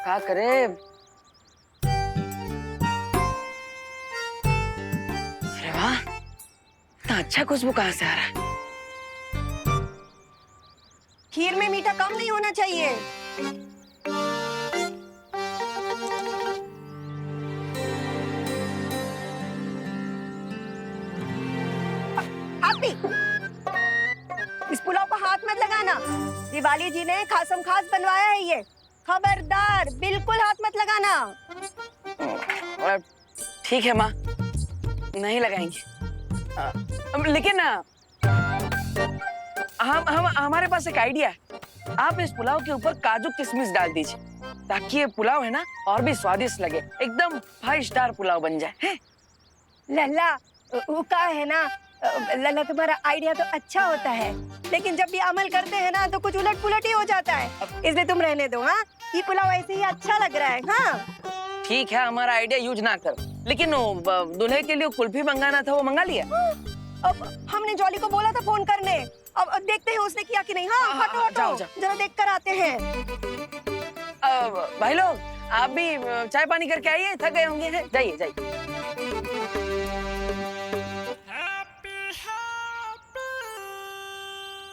क्या करे। अरे वाह, इतना अच्छा खुशबू कहाँ से आ रहा है। खीर में मीठा कम नहीं होना चाहिए। इस पुलाव को हाथ मत लगाना। दिवाली जी ने खासम खास बनवाया है ये। खबरदार, बिल्कुल हाथ मत लगाना। ठीक है माँ, नहीं लगाएंगे। लेकिन हम हमारे पास एक आइडिया है। आप इस पुलाव के ऊपर काजू किशमिश डाल दीजिए, ताकि ये पुलाव है ना और भी स्वादिष्ट लगे। एकदम 5 स्टार पुलाव बन जाए है? लल्ला, वो का है ना, लल्ला तुम्हारा आइडिया तो अच्छा होता है, लेकिन जब भी अमल करते हैं ना तो कुछ उलट पुलट ही हो जाता है। इसलिए तुम रहने दो। हाँ, ये पुलाव ऐसे ही अच्छा लग रहा है। हाँ ठीक है, हमारा आइडिया यूज ना करो। लेकिन दूल्हे के लिए कुल्फी मंगाना था, वो मंगा लिया? अब हमने जॉली को बोला था फोन करने। अब देखते हैं उसने किया कि नहीं। हाँ, हटो हटो, जरा देख कर आते हैं। भाई लोग, आप भी चाय पानी करके आइए, थक गए होंगे। जाइए जाइए।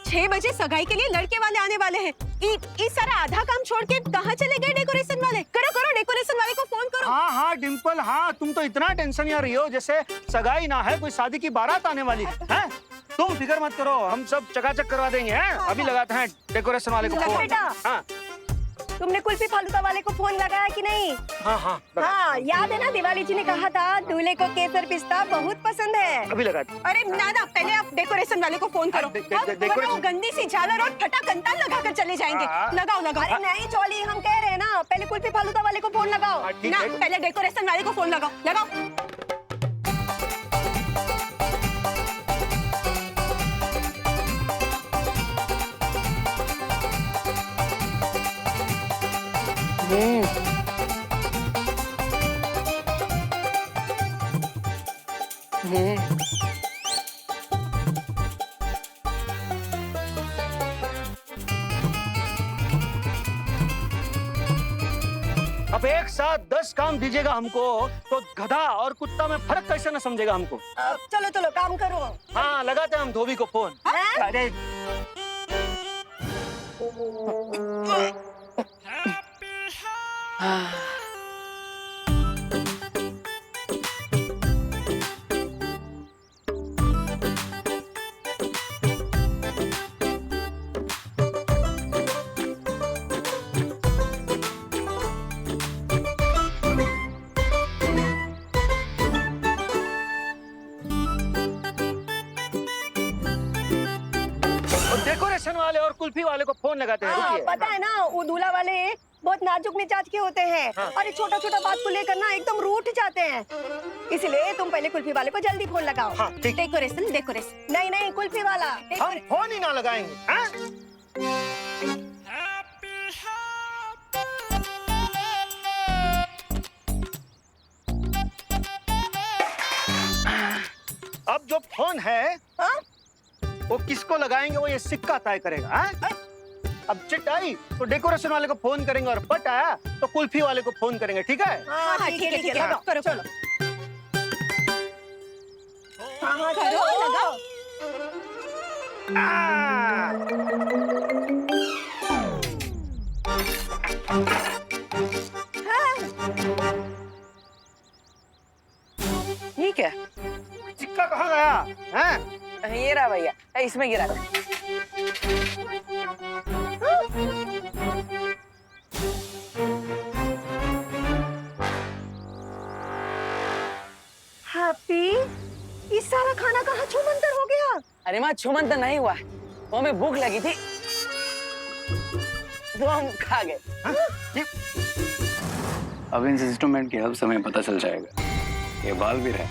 6 बजे सगाई के लिए लड़के वाले आने वाले हैं। इस सारा आधा काम छोड़ के कहाँ चले गए डेकोरेशन वाले? करो करो, डेकोरेशन वाले को फोन करो। हाँ हाँ डिम्पल, हाँ तुम तो इतना टेंशन या रही हो जैसे सगाई ना है, कोई शादी की बारात आने वाली है। तुम फिक्र मत करो, हम सब चकाचक करवा देंगे। हैं? अभी लगाते हैं डेकोरेशन वाले को फोन। हाँ। तुमने कुल्फी फालूदा वाले को फोन लगाया कि नहीं? हाँ हाँ हाँ, याद है ना, दिवाली जी ने कहा था दूल्हे को केसर पिस्ता बहुत पसंद है। अभी लगाते। अरे ना, पहले आप डेकोरेशन वाले को फोन करो। वो गंदी सी झालर और फटा कंटाल लगा कर चले जाएंगे। लगाओ लगाओ। अरे नहीं जॉली, हम कह रहे हैं ना, पहले कुल्फी फालूदा वाले को फोन लगाओ ना, पहले डेकोरेशन वाले को फोन लगाओ। लगाओ। अब एक साथ 10 काम दीजिएगा हमको, तो गधा और कुत्ता में फर्क कैसे न समझेगा हमको। चलो चलो काम करो। हाँ, लगाते हैं हम धोबी को फोन। अरे डेकोरेशन वाले और कुल्फी वाले को फोन लगाते हैं। रुकिए। पता है ना, वो दूल्हा वाले बहुत नाजुक मिजाज के होते हैं। और छोटा छोटा बात को लेकर ना एकदम रूठ जाते हैं। इसलिए तुम पहले कुल्फी वाले को जल्दी फोन लगाओ। हाँ, डेकोरेशन डेकोरेशन। नहीं नहीं, कुल्फी वाला। हम फोन ही ना लगाएंगे। हाँ? अब जो फोन है, हाँ? वो किसको लगाएंगे वो ये सिक्का तय करेगा। हाँ? अब चिट आई तो डेकोरेशन वाले को फोन करेंगे, और पट आया तो कुल्फी वाले को फोन करेंगे। ठीक है? हाँ ठीक है, लगाओ करो चलो। हाँ करो लगाओ। ठीक है। सिक्का कहाँ गया? हैं? ये रहा भैया, इसमें गिरा। हैप्पी, ये सारा खाना कहाँ छूमंतर हो गया? अरे माँ, छूमंतर नहीं हुआ, वो हमें भूख लगी थी तो हम खा गए। अब इन इंस्ट्रूमेंट की अब समय पता चल जाएगा ये बालवीर है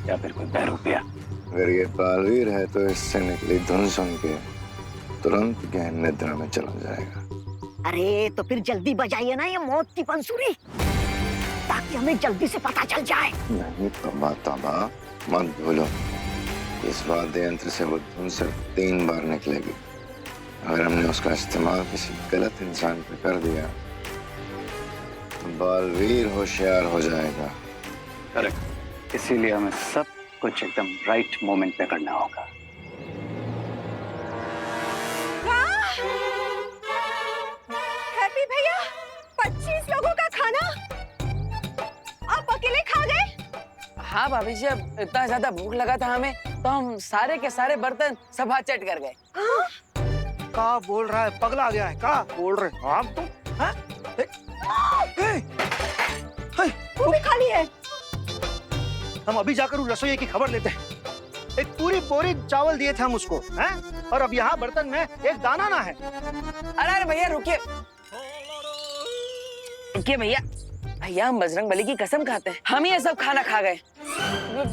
या फिर कोई बहरूपिया। अगर ये बालवीर है तो इससे निकली धुन सुन के तुरंत गहन निद्रा में चला जाएगा। अरे तो फिर जल्दी बजाइए ना ये मौत की बंसुरी, ताकि हमें जल्दी से पता चल जाए। नहीं तौबा तौबा, मत भूलो इस वाद्य यंत्र से वो धुन सिर्फ 3 बार निकलेगी। अगर हमने उसका इस्तेमाल किसी गलत इंसान पे कर दिया बालवीर होशियार हो जाएगा। करेक्ट, इसीलिए हमें सब कुछ एकदम राइट मोमेंट पे करना होगा। हैप्पी भैया, 25 लोगों का खाना आप अकेले खा गए? हाँ भाभी जी, अब इतना ज्यादा भूख लगा था हमें तो हम सारे के सारे बर्तन सब हाथ चट कर गए। का बोल रहा है, पगला गया है, का बोल रहे हो आप तुम? हाँ? वो भी खाली है। हम अभी जाकर उस रसोई की खबर लेते हैं। एक पूरी बोरी चावल दिए थे हम उसको, हैं? और अब यहाँ बर्तन में एक दाना ना है। अरे अरे भैया रुकिए, रुकिए भैया। भैया हम बजरंगबली की कसम खाते हैं, हम ये सब खाना खा गए,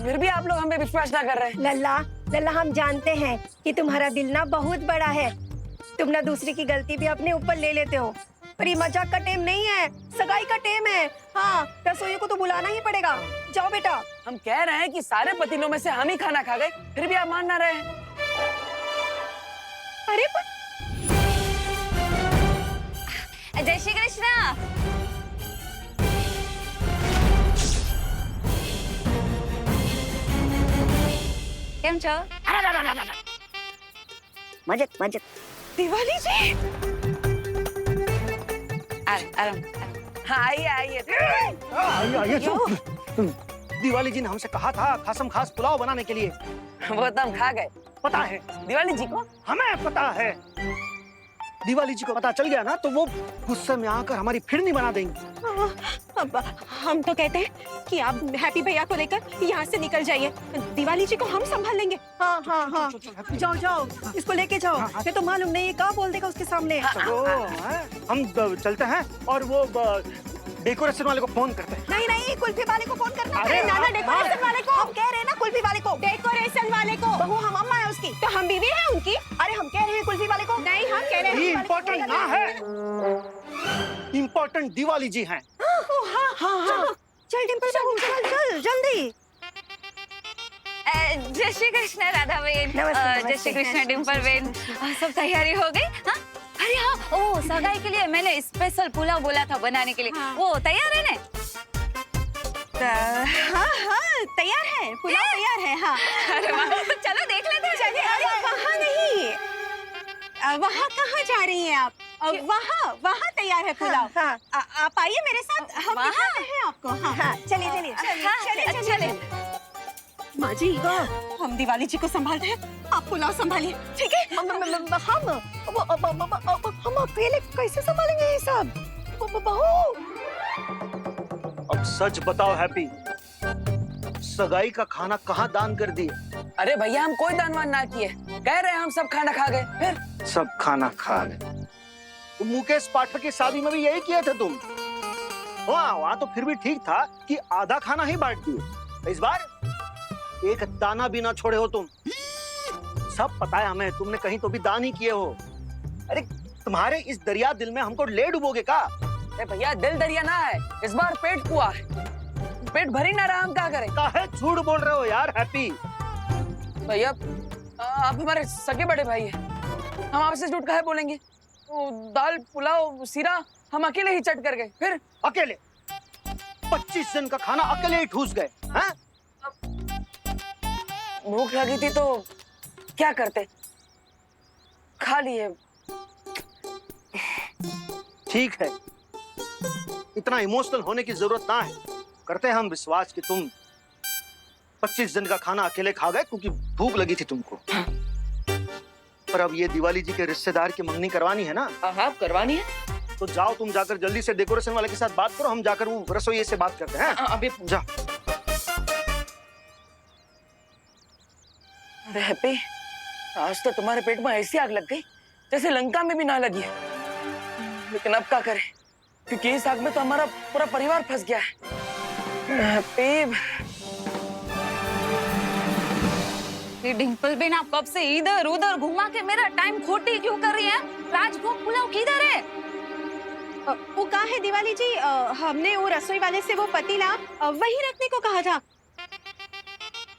फिर भी आप लोग हम पे विश्वास ना कर रहे हैं। लल्ला लल्ला, हम जानते हैं कि तुम्हारा दिल ना बहुत बड़ा है। तुम ना दूसरे की गलती भी अपने ऊपर ले लेते हो, पर ये मजाक का टेम नहीं है, सगाई का टेम है। हाँ, रसोई को तो बुलाना ही पड़ेगा। जाओ बेटा। हम कह रहे हैं कि सारे पतीलों में से हम ही खाना खा गए, फिर भी आप मान ना रहे हैं। अरे जय श्री कृष्णा। केम छो? मजेत मजेत। दिवाली जी। आराम। हाँ आइए आइए। आइए, दिवाली जी ने हमसे कहा था खासम खास पुलाव बनाने के लिए। वो तो हम खा गए। पता है, दिवाली जी को हमें पता है। दिवाली जी को पता चल गया ना तो वो गुस्से में आकर हमारी फिरनी बना देंगी। अब हम तो कहते हैं कि आप हैप्पी भैया को लेकर यहाँ से निकल जाइए। दिवाली जी को हम संभाल लेंगे। हाँ हाँ हाँ, जाओ जाओ, इसको लेके जाओ। ये तो मालूम नहीं क्या बोल देगा उसके सामने। चलो, हम चलते हैं और वो डेकोरेशन वाले को फोन करते हैं। नहीं नहीं, कुल्फी वाले को फोन करना। अरे नाना, हाँ, डेकोरेशन वाले को। हम कह रहे हैं ना कुल्फी वाले को। डेकोरेशन वाले को। बहू हम अम्मा है उसकी, तो हम बीवी है उनकी। अरे हम कह रहे हैं कुल्फी वाले को। नहीं, हम कह रहे हैं ये इम्पोर्टेंट ना है, इम्पोर्टेंट दिवाली जी हैं। हाँ हाँ हाँ, चल डिम्पल बहू, चल चल जल्दी। जय श्री कृष्ण राधा बहन। नमस्ते, जय श्री कृष्ण डिम्पल बहन। सब तैयारी हो गई? हाँ? अरे हाँ, ओ सगाई के लिए मैंने स्पेशल पुलाव बोला था बनाने के लिए। हाँ। वो तैयार है ना? हाँ हाँ, तैयार है, पुलाव तैयार है। हाँ, अरे वाह, तो चलो देख लेते हैं। चलिए। अरे वहाँ नहीं, वहाँ कहाँ जा रही हैं आप? वहाँ तैयार है पुलाव। हाँ, आप आइए मेरे साथ, हम वहाँ? दिखाते हैं आपको। हाँ, चलिए चलिए हाँ, चलिए। माँ जी, हम दिवाली जी को संभालते हैं, आप पुलाव संभालिए, ठीक है? हम अकेले कैसे संभालेंगे ये सब? बहू, अब सच बताओ हैप्पी, सगाई का खाना कहाँ दान कर दिए? अरे भैया हम कोई दानवान ना किए, कह रहे हैं हम सब खाना खा गए। फिर सब खाना खा गए। तो मुकेश पाठक की शादी में भी यही किए थे तुम। वहाँ तो फिर भी ठीक था कि आधा खाना ही बांट दिए। इस बार एक दाना भी ना छोड़े हो तुम। सब पता है हमें, तुमने कहीं तो भी दान ही किए हो। अरे तुम्हारे इस दरिया दिल में हमको ले डुबोगे का? अरे भैया दिल दरिया ना है, इस बार पेट कुआ है, पेट भरी ना रहा, हम क्या करें? काहे झूठ बोल रहे हो यार हैप्पी? भैया आप हमारे सगे बड़े भाई हैं, हम आपसे झूठ काहे बोलेंगे? वो दाल पुलाव सीरा हम अकेले ही चट कर गए। फिर अकेले 25 जन का खाना अकेले ही ठूस गए हैं? भूख लगी थी तो क्या करते, खा लिए। ठीक है, इतना इमोशनल होने की जरूरत ना है। करते हैं हम विश्वास कि तुम 25 जन का खाना अकेले खा गए क्योंकि भूख लगी थी तुमको। पर अब ये दिवाली जी के रिश्तेदार की मंगनी करवानी है ना? हाँ करवानी है। तो जाओ तुम जाकर जल्दी से डेकोरेशन वाले के साथ बात करो, हम जाकर वो रसोइये से बात करते हैं। अभी जा। अरे हैप्पी, आज तो तुम्हारे पेट में ऐसी आग लग गई जैसे लंका में भी ना लगी है। लेकिन अब क्या करें, क्योंकि इस आग में तो हमारा पूरा परिवार फंस गया है। हैप्पी, ये डिम्पल बेन आप कब से इधर उधर घुमा के मेरा टाइम खोटी क्यों कर रही है? राजभोग पुलाव किधर है? वो कहाँ है दिवाली जी? हमने वो रसोई वाले से वो पतीला वही रखने को कहा था,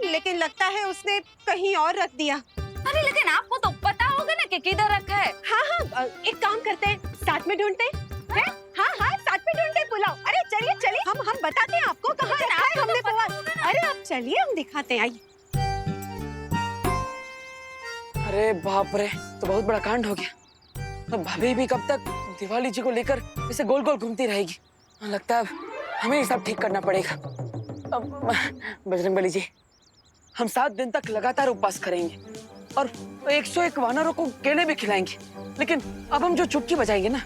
लेकिन लगता है उसने कहीं और रख दिया। अरे लेकिन आपको तो पता होगा ना कि किधर रखा है। हाँ हाँ, एक काम करते हैं, साथ में ढूंढते हैं। हाँ हाँ, साथ में ढूंढते हैं पुलाव। अरे चलिए हम दिखाते हैं, आइए। अरे बाप रे, तो बहुत बड़ा कांड हो गया। अब भाभी भी कब तक दिवाली जी को लेकर इसे गोल गोल घूमती रहेगी। लगता है अब हमें ये सब ठीक करना पड़ेगा। अब बजरंगबली जी, हम 7 दिन तक लगातार उपवास करेंगे और 101 वानरों को केले भी खिलाएंगे। लेकिन अब हम जो चुटकी बजाएंगे ना,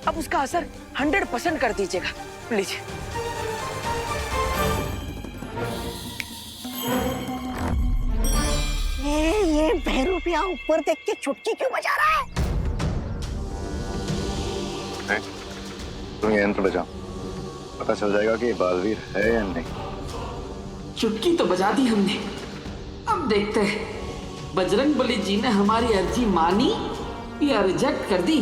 अब उसका असर 100% कर दीजिएगा प्लीज। ये बहरूपिया ऊपर देख के चुटकी क्यों बजा रहा है? तुम ये यंत्र बजाओ, पता चल जाएगा कि ये बालवीर है या नहीं। चुटकी तो बजा दी हमने, अब देखते हैं बजरंगबली जी ने हमारी अर्जी मानी या रिजेक्ट कर दी।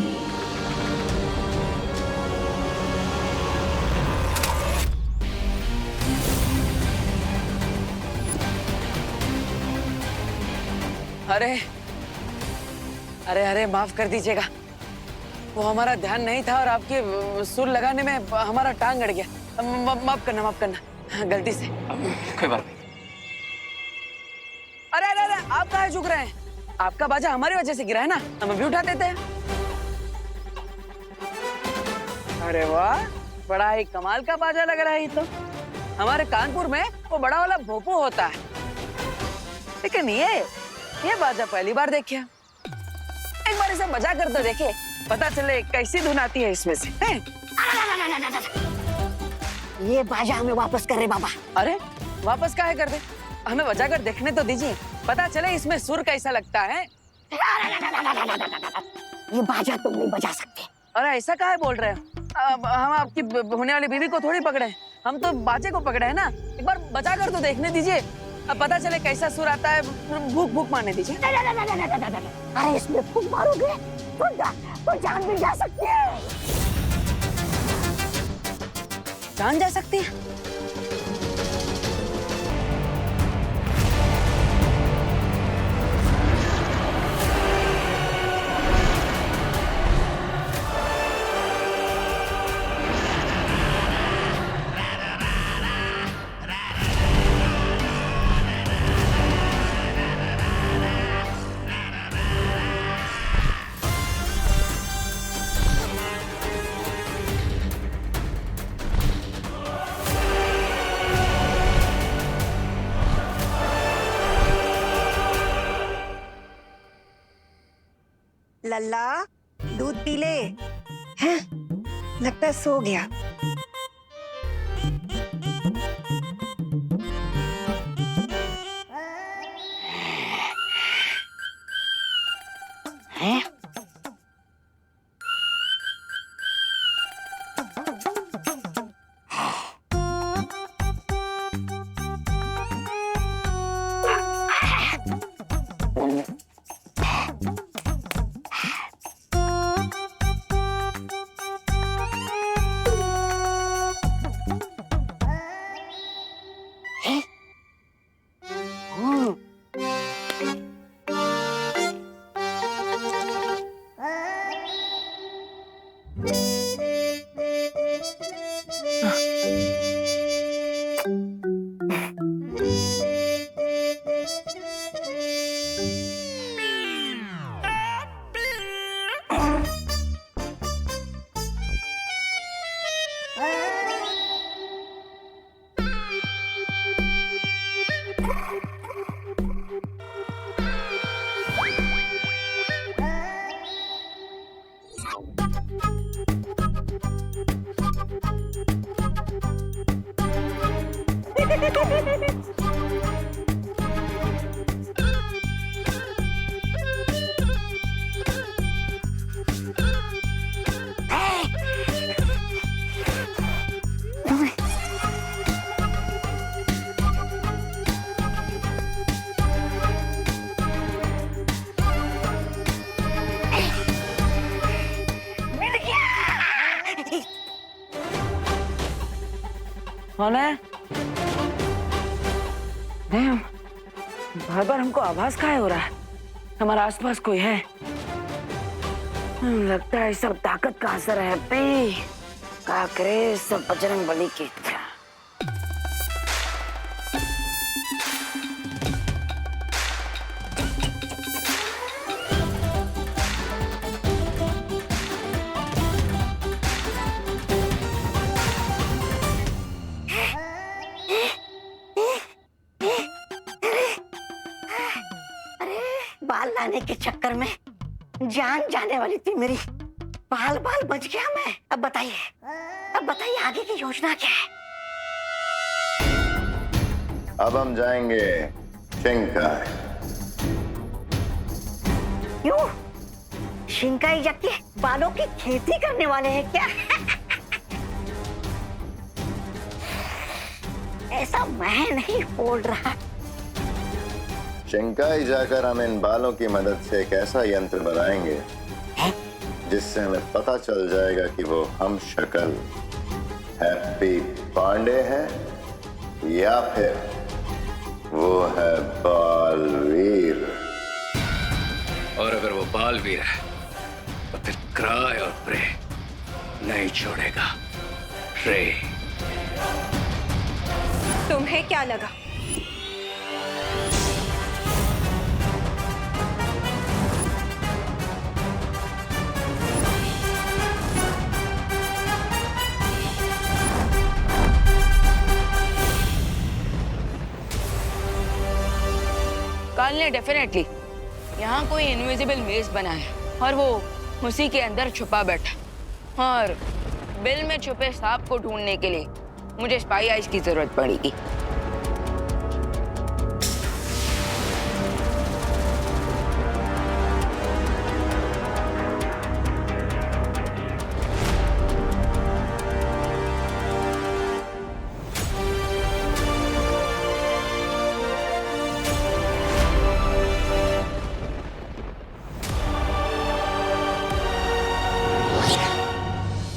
अरे अरे अरे माफ कर दीजिएगा, वो हमारा ध्यान नहीं था और आपके सुर लगाने में हमारा टांग अड़ गया। माफ करना गलती से। कोई बात नहीं। अरे अरे अरे, आप कहाँ झुक रहे हैं? आपका बाजा हमारी वजह से गिरा है ना, हम अभी उठा देते हैं। अरे वाह, बड़ा ही कमाल का बाजा लग रहा है। ये तो हमारे कानपुर में वो बड़ा वाला भोपू होता है, लेकिन ये बाजा पहली बार देखा। एक बार इसे बजा कर तो देखे, पता चले कैसी धुन आती है इसमें से। ये बाजा हमें वापस कर रहे बाबा। अरे वापस काहे कर दे, हमें बजा कर देखने तो दीजिए, पता चले इसमें सुर कैसा लगता है। ये बाजा तुम नहीं बजा सकते। अरे ऐसा काहे बोल रहे हो? अब हम आपकी होने वाली बीवी को थोड़ी पकड़े हैं, हम तो बाजे को पकड़े हैं ना। एक बार बजा कर तो देखने दीजिए, अब पता चले कैसा सुर आता है। भूख भूख मारने दीजिए। अरे इसमें फूंक मारोगे तो जान भी जा सकती है। जान जा सकती है? लल्ला दूध पी ले। हैं? लगता है सो गया। हैं? कौन है? बार बार हमको आभास काहे हो रहा है हमारा आसपास कोई है। लगता है सब ताकत का असर है। का करे सब बजरंगबली की इच्छा। लाने के चक्कर में जान जाने वाली थी मेरी। बाल बाल बच गया मैं। अब बताइए आगे की योजना क्या है? अब हम जाएंगे शिंकाई। क्यों? शिंकाई जाके बालों की खेती करने वाले हैं क्या? ऐसा मैं नहीं बोल रहा। शिंकाई जाकर हम इन बालों की मदद से एक ऐसा यंत्र बनाएंगे जिससे हमें पता चल जाएगा कि वो हम शक्ल हैप्पी पांडे है या फिर वो है बालवीर। और अगर वो बालवीर है तो फिर क्राय और प्रे नहीं छोड़ेगा। रे तुम्हें क्या लगा? काल ने डेफिनेटली यहाँ कोई इनविजिबल मेज बनाया और वो उसी के अंदर छुपा बैठा। और बिल में छुपे सांप को ढूंढने के लिए मुझे स्पाई आइज की जरूरत पड़ेगी।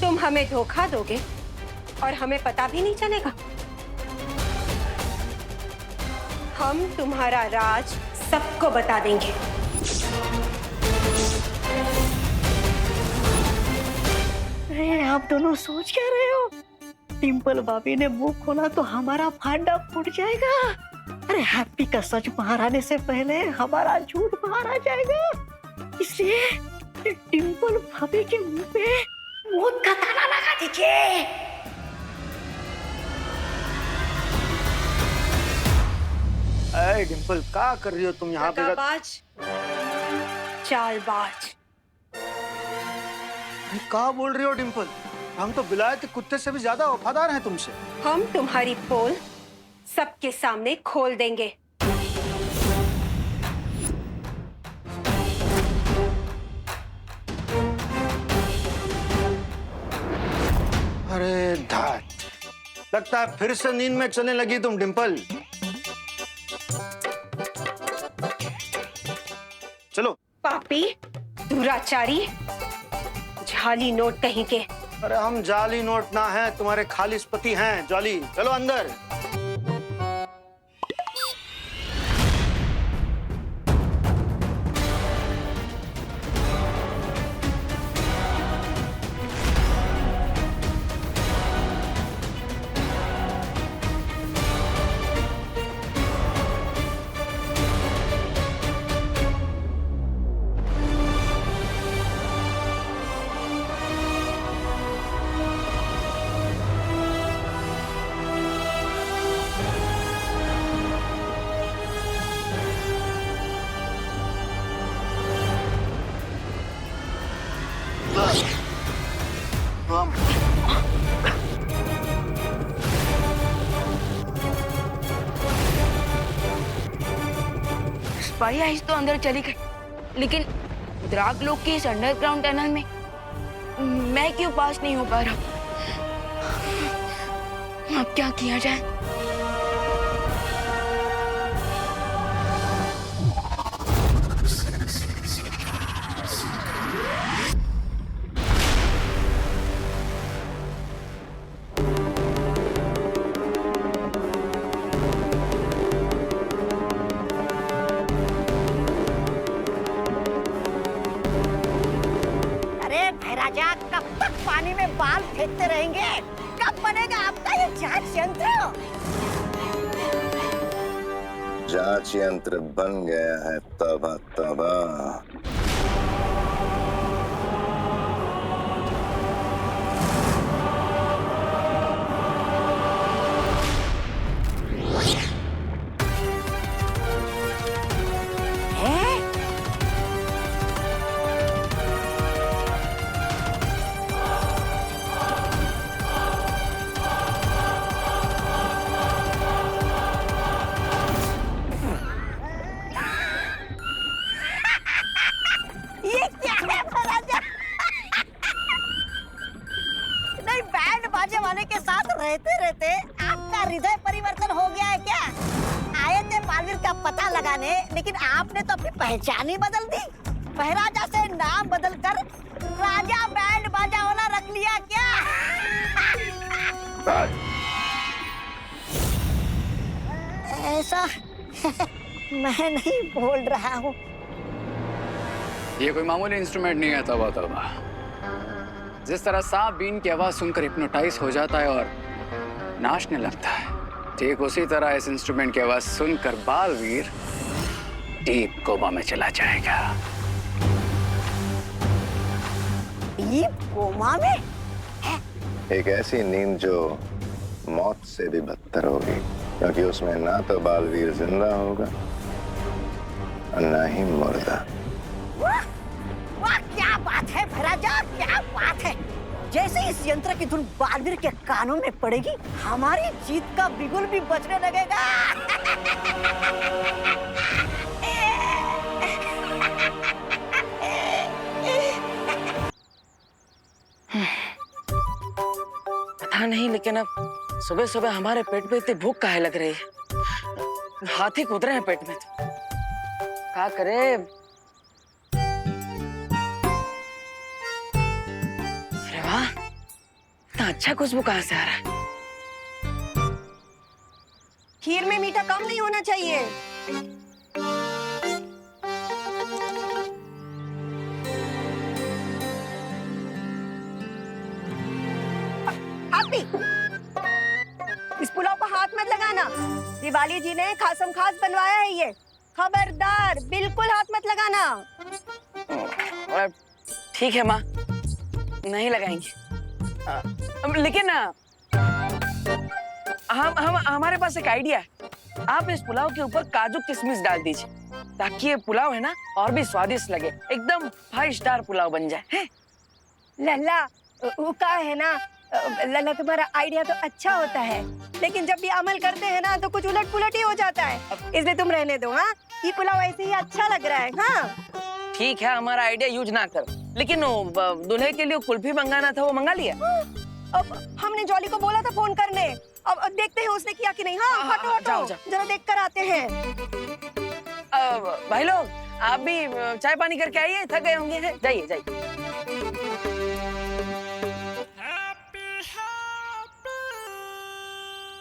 तुम हमें धोखा दोगे और हमें पता भी नहीं चलेगा। हम तुम्हारा राज सबको बता देंगे। अरे आप दोनों सोच क्या रहे हो? डिम्पल भाभी ने मुंह खोला तो हमारा फांडा फूट जाएगा। अरे हैप्पी का सच बाहर आने से पहले हमारा झूठ बाहर आ जाएगा। इसलिए डिम्पल भाभी के मुंह पे मौत का ताला लगा दीजिए। अरे डिम्पल क्या कर रही हो तुम यहाँ पे? दगाबाज, चालबाज। क्या बोल रही हो डिम्पल? हम तो विलायती कुत्ते से भी ज्यादा वफादार हैं तुमसे। हम तुम्हारी पोल सबके सामने खोल देंगे। अरे धात, लगता है फिर से नींद में चलने लगी तुम डिम्पल। चलो। पापी, दुराचारी, झाली नोट कहीं के। अरे हम जाली नोट ना हैं, तुम्हारे खालिस पति हैं जाली। चलो अंदर। स्पाई आइज तो अंदर चली गई, लेकिन द्राग लोग के इस अंडरग्राउंड टनल में मैं क्यों पास नहीं हो पा रहा? अब क्या किया जाए? राजा कब तक पानी में बाल फेंकते रहेंगे? कब बनेगा आपका ये जांच यंत्र? जांच यंत्र बन गया है तबा तबा। जमाने के साथ रहते रहते आपका हृदय परिवर्तन हो गया है क्या? आए थे बालवीर का पता लगाने, लेकिन आपने तो अपनी पहचान ही बदल दी। महाराजा से नाम बदलकर राजा बैंड बाजा वाला रख लिया क्या? ऐसा मैं नहीं बोल रहा हूँ। ये कोई मामूली इंस्ट्रूमेंट नहीं है तौबा तौबा। जिस तरह सांप बीन की आवाज सुनकर हिप्नोटाइज हो जाता है और नाचने लगता है, ठीक उसी तरह इस इंस्ट्रूमेंट की आवाज सुनकर बालवीर डीप कोमा में चला जाएगा। डीप कोमा में? एक ऐसी नींद जो मौत से भी बदतर होगी, क्योंकि उसमें ना तो बालवीर जिंदा होगा और ना ही मुर्दा। वाह वाह, क्या बात है महाराजा, क्या बात है। जैसे इस यंत्र की धुन बालवीर के कानों में पड़ेगी, हमारी जीत का बिगुल भी बजने लगेगा। पता नहीं, लेकिन अब सुबह सुबह हमारे पेट में इतनी भूख काहे लग रही है? हाथी कूद रहे हैं पेट में तो क्या करे? अरे वाह, इतना अच्छा खुशबू कहाँ से आ रहा है? खीर में मीठा कम नहीं होना चाहिए। आप इस पुलाव को हाथ मत लगाना। दिवाली जी ने खासम खास बनवाया है ये। खबरदार, बिल्कुल हाथ मत लगाना। ठीक है माँ, नहीं लगाएंगे। लेकिन हम हमारे पास एक आइडिया है। आप इस पुलाव के ऊपर काजू किशमिश डाल दीजिए, ताकि ये पुलाव है ना और भी स्वादिष्ट लगे, एकदम 5 स्टार पुलाव बन जाए। है? लल्ला, वो का है ना, लल्ला तुम्हारा आइडिया तो अच्छा होता है, लेकिन जब भी अमल करते हैं ना तो कुछ उलट पुलट ही हो जाता है। इसलिए तुम रहने दो। हाँ, ये पुलाव ऐसे ही अच्छा लग रहा है। हाँ ठीक है, हमारा आइडिया यूज ना करो, लेकिन दूल्हे के लिए कुल्फी मंगाना था, वो मंगा लिया? अब हमने जॉली को बोला था फोन करने। अब देखते हैं उसने किया कि नहीं। हाँ, हटो हटो, जाओ, जाओ। जरा देख कर आते हैं। भाई लोग, आप भी चाय पानी करके आइए, थक गए होंगे। हैं? जाइए जाइए।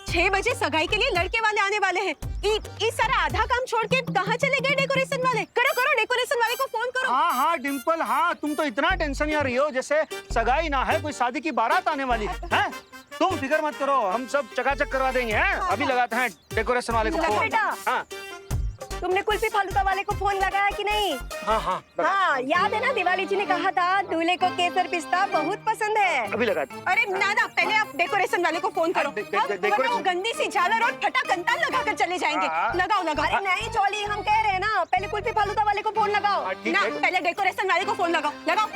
6 बजे सगाई के लिए लड़के वाले आने वाले हैं। इस सारा आधा काम छोड़ के कहाँ चले गए डेकोरेशन वाले? करो करो, डेकोरेशन वाले को फोन करो। हाँ हाँ डिम्पल, हाँ तुम तो इतना टेंशन में रही हो जैसे सगाई ना है, कोई शादी की बारात आने वाली है। तुम फिक्र मत करो, हम सब चकाचक करवा देंगे। हैं? अभी लगाते हैं डेकोरेशन वाले को फोन। बेटा, हाँ तुमने कुल्फी फालूदा वाले को फोन लगाया कि नहीं? हाँ हाँ हाँ, याद है ना, दिवाली जी ने कहा था दूल्हे को केसर पिस्ता बहुत पसंद है। अभी लगाते। अरे ना, पहले आप डेकोरेशन वाले को फोन करो। वरना वो गंदी सी झालर और फटा कंताल लगा कर चले जाएंगे। लगाओ लगाओ। अरे नहीं जॉली, हम कह रहे हैं ना, पहले कुल्फी फालूदा वाले को फोन लगाओ ना, पहले डेकोरेशन वाले को फोन लगाओ। लगाओ।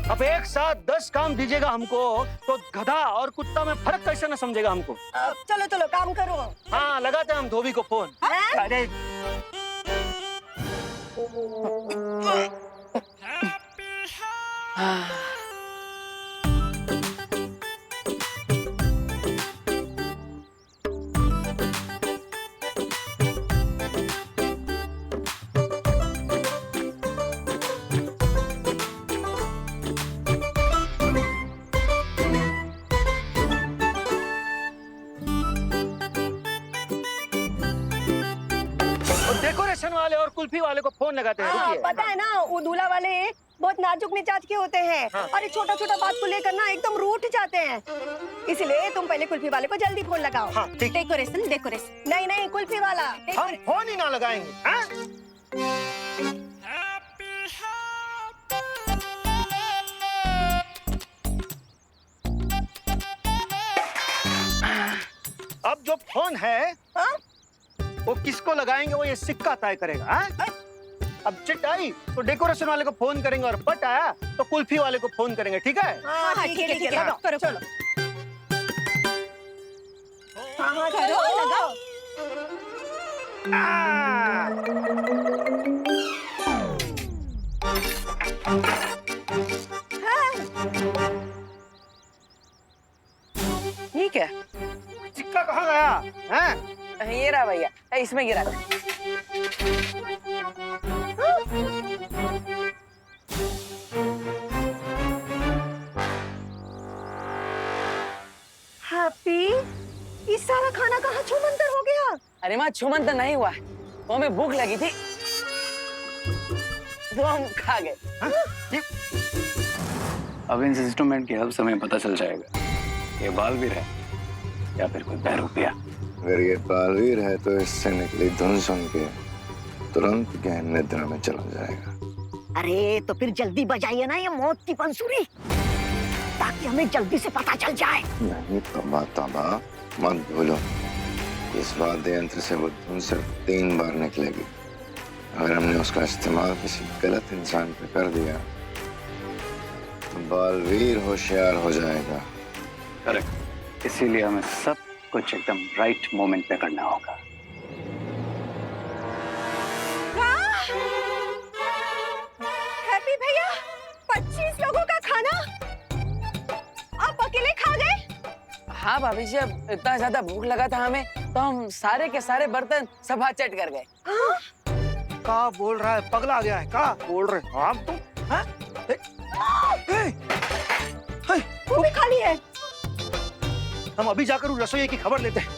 अब एक साथ 10 काम दीजिएगा हमको, तो गधा और कुत्ता में फर्क कैसे न समझेगा हमको। चलो चलो, काम करो। हाँ, लगाते हैं हम धोबी को फोन। अरे डेकोरेशन वाले और कुल्फी वाले को फोन लगाते हैं। हाँ, रुकिए। पता है ना, वो दूल्हा वाले बहुत नाजुक मिजाज के होते हैं। हाँ। और छोटा छोटा बात को लेकर ना एकदम रूठ जाते हैं। इसलिए तुम पहले कुल्फी वाले को जल्दी फोन लगाओ। हाँ, ठीक। डेकोरेशन नहीं नहीं, कुल्फी वाला। हम फोन ही ना लगाएंगे। हाँ? अब जो फोन है, हाँ? वो किसको लगाएंगे वो ये सिक्का तय करेगा। हाँ? अब चिट आई तो डेकोरेशन वाले को फोन करेंगे और पट आया तो कुल्फी वाले को फोन करेंगे, ठीक है? हाँ ठीक है लगाओ, करो चलो। हाँ करो लगाओ। ठीक है, सिक्का कहाँ गया? हैं? ये रहा भैया, इसमें गिरा था। हैप्पी, ये सारा खाना कहाँ छूमंतर हो गया? अरे माँ छुमंतर नहीं हुआ, वो हमें भूख लगी थी तो हम खा गए। अब इन इंस्ट्रूमेंट की हेल्प से हमें पता चल जाएगा ये बालवीर है या फिर कोई बहरूपिया। अगर ये बालवीर है तो इससे निकली धुन सुन के तुरंत गहन निद्रा में चला जाएगा। अरे तो फिर जल्दी बजाइए ना ये मौत की बंसुरी, ताकि हमें जल्दी से पता चल जाए। नहीं तबा तबा मत भूलो, इस वाद्य यंत्र से वो धुन सिर्फ 3 बार निकलेगी। अगर हमने उसका इस्तेमाल किसी गलत इंसान पे कर दिया तो बालवीर होशियार हो जाएगा। करेक्ट, इसीलिए हमें सब कुछ एकदम राइट मोमेंट पे करना होगा। हैप्पी भैया, 25 लोगों का खाना आप अकेले खा गए? हाँ भाभी जी, अब इतना ज्यादा भूख लगा था हमें तो हम सारे के सारे बर्तन सब हाथ चट कर गए। का बोल रहा है, पगला गया है? का बोल रहे हो आप तुम? हाँ? वो भी खाली है। हम अभी जाकर उस रसोई की खबर लेते हैं।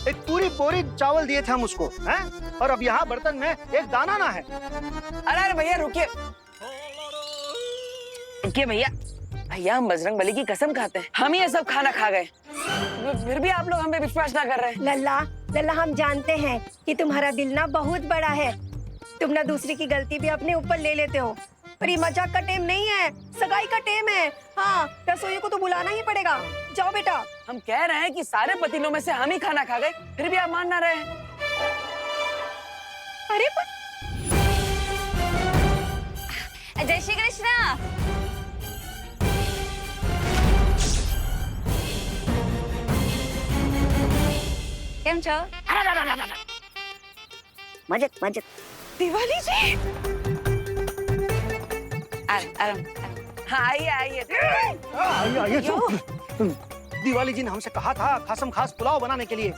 एक पूरी बोरी चावल दिए थे हम उसको, हैं? और अब यहाँ बर्तन में एक दाना ना है। अरे भैया रुकिए रुकिए भैया, भैया हम बजरंग बली की कसम खाते हैं, हम ये सब खाना खा गए, फिर भी आप लोग हम पे विश्वास ना कर रहे हैं। लल्ला लल्ला, हम जानते हैं कि तुम्हारा दिल ना बहुत बड़ा है, तुम ना दूसरे की गलती भी अपने ऊपर ले लेते हो, पर ये मजाक का टेम नहीं है, सगाई का टेम है। हाँ, रसोई को तो बुलाना ही पड़ेगा। जाओ बेटा। हम कह रहे हैं कि सारे पतीलों में से हम ही खाना खा गए, फिर भी आप मान ना रहे हैं। अरे जय श्री कृष्णा। કેમ છો? मजेत मजेत। दिवाली जी, आराम। हाँ आइए आइए। आइए दिवाली जी ने हमसे कहा था खासम खास पुलाव बनाने के लिए।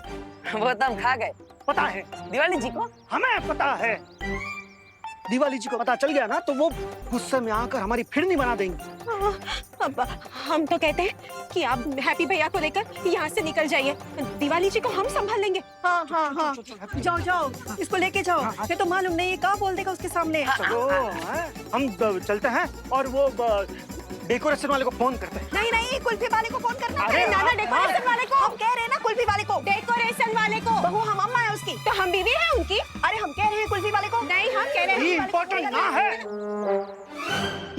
वो तो हम खा गए। पता है दिवाली जी को? हमें पता है। दिवाली जी को पता चल गया ना तो वो गुस्से में आकर हमारी फिरनी बना देंगी। अब हम तो कहते हैं कि आप हैप्पी भैया को लेकर यहाँ से निकल जाइए, दिवाली जी को हम संभाल लेंगे। हाँ हाँ हाँ, जाओ जाओ, इसको लेके जाओ। ये तो मालूम नहीं ये क्या बोल देगा उसके सामने। चलो, हम चलते हैं और वो डेकोरेशन वाले को फोन करते हैं। नहीं नहीं, कुल्फी वाले को फोन करना। अरे अरे नाना, हाँ, डेकोरेशन वाले को। हम कह रहे हैं ना कुल्फी वाले को। डेकोरेशन वाले को। बहू हम अम्मा है उसकी, तो हम बीवी है उनकी। अरे हम कह रहे हैं कुल्फी वाले को। नहीं, हम कह रहे हैं ये इम्पोर्टेंट ना है,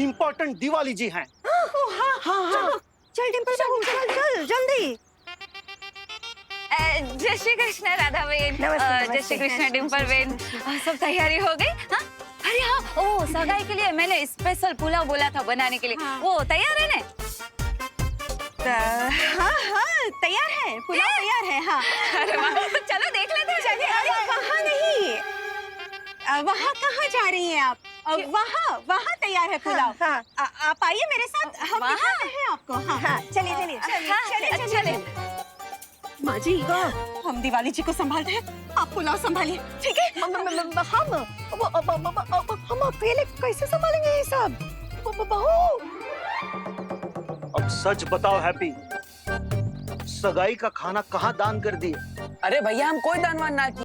इम्पोर्टेंट दिवाली जी हैं। हाँ हाँ, चल डिम्पल बहू, चल चल जल्दी। जय श्री कृष्ण राधा बेन। नमस्ते, जय श्री कृष्ण डिम्पल बेन। सब तैयारी हो गई? हाँ? अरे हाँ, ओ सगाई के लिए मैंने स्पेशल पुलाव बोला था बनाने के लिए। हाँ। वो तैयार है ना? हाँ हाँ, तैयार है, पुलाव तैयार है। हाँ, अरे वाह, तो चलो देख लेते हैं। चलिए। अरे वहाँ नहीं, वहाँ कहाँ जा रही हैं आप? वहाँ वहाँ तैयार है पुलाव। हाँ, आप आइए मेरे साथ, हम वहाँ? दिखाते हैं आपको। हाँ हाँ, चलिए चलिए चलिए चलिए। माँ जी, हम दिवाली जी को संभालते हैं, आप पुलाव संभालिए, ठीक है? हम अकेले कैसे संभालेंगे ये सब? बहू, अब सच बताओ हैप्पी, सगाई का खाना कहाँ दान कर दिए? अरे भैया हम कोई दान वान ना किए।